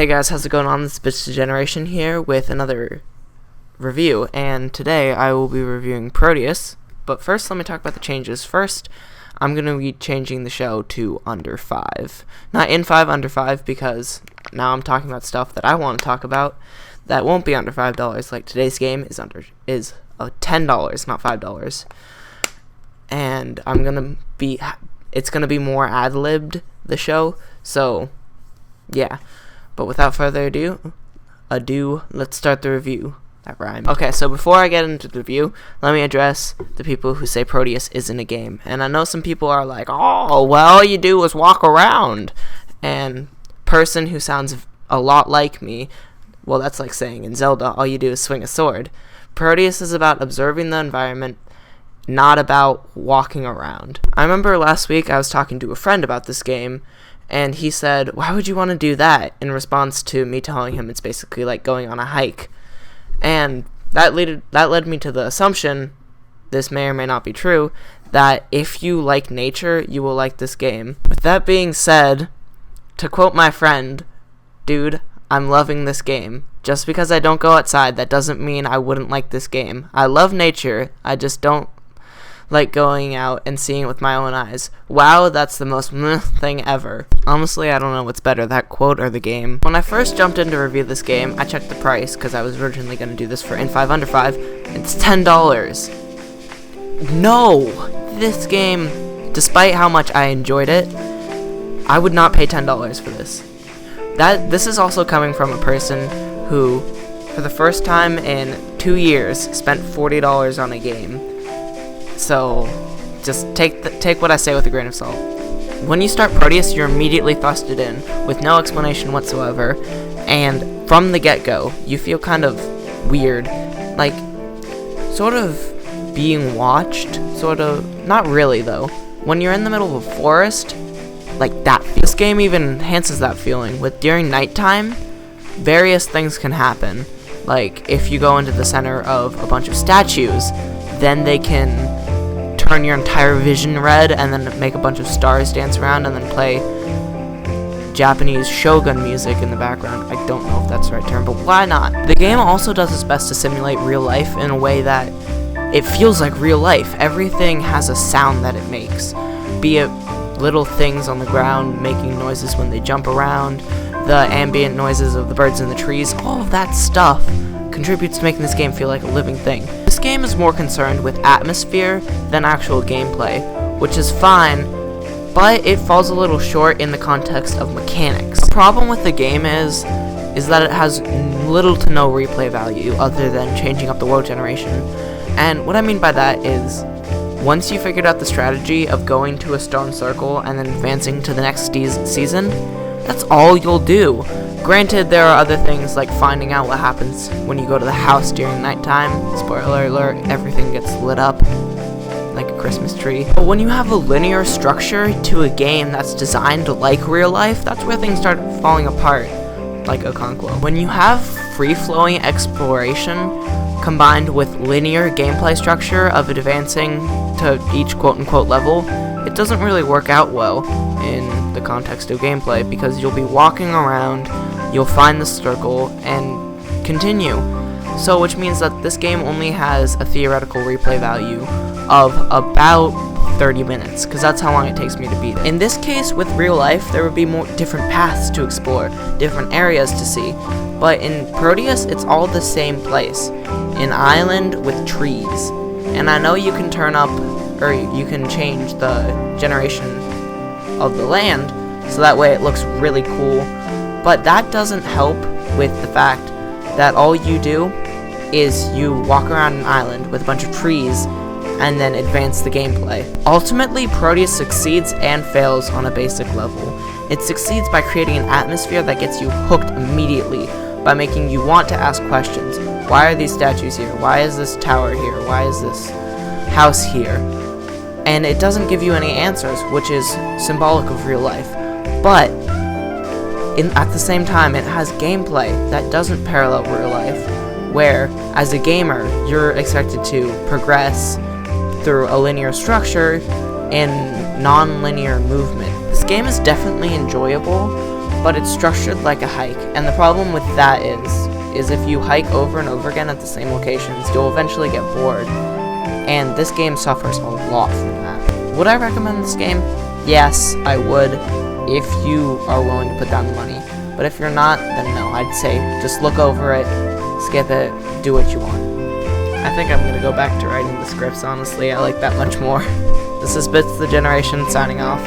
Hey guys, how's it going on? This is Bitch Generation here with another review, and today I will be reviewing Proteus. But first, let me talk about the changes. First, I'm going to be changing the show to under 5. Not in 5, under 5, because now I'm talking about stuff that I want to talk about that won't be under $5. Like today's game is $10, not $5. And it's gonna be more ad-libbed, the show. So yeah. But without further ado, let's start the review. That rhymed. Okay, so before I get into the review, let me address the people who say Proteus isn't a game. And I know some people are like, oh, well, all you do is walk around. And person who sounds a lot like me, well, that's like saying in Zelda, all you do is swing a sword. Proteus is about observing the environment, not about walking around. I remember last week I was talking to a friend about this game, and he said, why would you want to do that? In response to me telling him it's basically like going on a hike. And that led me to the assumption, this may or may not be true, that if you like nature, you will like this game. With that being said, to quote my friend, dude, I'm loving this game. Just because I don't go outside, that doesn't mean I wouldn't like this game. I love nature, I just don't like going out and seeing it with my own eyes. Wow, that's the most thing ever. Honestly, I don't know what's better, that quote or the game. When I first jumped in to review this game, I checked the price, because I was originally going to do this for in 5 under 5. It's $10. No! This game, despite how much I enjoyed it, I would not pay $10 for this. This is also coming from a person who, for the first time in 2 years, spent $40 on a game. So, just take what I say with a grain of salt. When you start Proteus, you're immediately thrusted in, with no explanation whatsoever, and from the get-go, you feel kind of weird, like, sort of being watched, sort of, not really though. When you're in the middle of a forest, like that. This game even enhances that feeling, with during nighttime, various things can happen. Like, if you go into the center of a bunch of statues, then they can turn your entire vision red and then make a bunch of stars dance around and then play Japanese shogun music in the background. I don't know if that's the right term, but why not? The game also does its best to simulate real life in a way that it feels like real life. Everything has a sound that it makes, be it little things on the ground making noises when they jump around, the ambient noises of the birds in the trees, all of that stuff contributes to making this game feel like a living thing. This game is more concerned with atmosphere than actual gameplay, which is fine, but it falls a little short in the context of mechanics. The problem with the game is that it has little to no replay value other than changing up the world generation. And what I mean by that is, once you figured out the strategy of going to a stone circle and then advancing to the next season, that's all you'll do. Granted, there are other things like finding out what happens when you go to the house during nighttime. Spoiler alert, everything gets lit up like a Christmas tree. But when you have a linear structure to a game that's designed like real life, that's where things start falling apart, like a Conquo. When you have free-flowing exploration combined with linear gameplay structure of advancing to each quote-unquote level, it doesn't really work out well in the context of gameplay, because you'll be walking around, you'll find the circle, and continue. So, which means that this game only has a theoretical replay value of about 30 minutes, because that's how long it takes me to beat it. In this case, with real life, there would be more different paths to explore, different areas to see, but in Proteus, it's all the same place. An island with trees. And I know you can turn up, or you can change the generation of the land, so that way it looks really cool, but that doesn't help with the fact that all you do is you walk around an island with a bunch of trees and then advance the gameplay. Ultimately, Proteus succeeds and fails on a basic level. It succeeds by creating an atmosphere that gets you hooked immediately, by making you want to ask questions. Why are these statues here? Why is this tower here? Why is this house here? And it doesn't give you any answers, which is symbolic of real life. But at the same time, it has gameplay that doesn't parallel real life, where, as a gamer, you're expected to progress through a linear structure and non-linear movement. This game is definitely enjoyable, but it's structured like a hike, and the problem with that is if you hike over and over again at the same locations, you'll eventually get bored, and this game suffers a lot from that. Would I recommend this game? Yes, I would, if you are willing to put down the money, but if you're not, then no, I'd say just look over it, skip it, do what you want. I think I'm going to go back to writing the scripts, honestly. I like that much more. This is Bits the Generation signing off.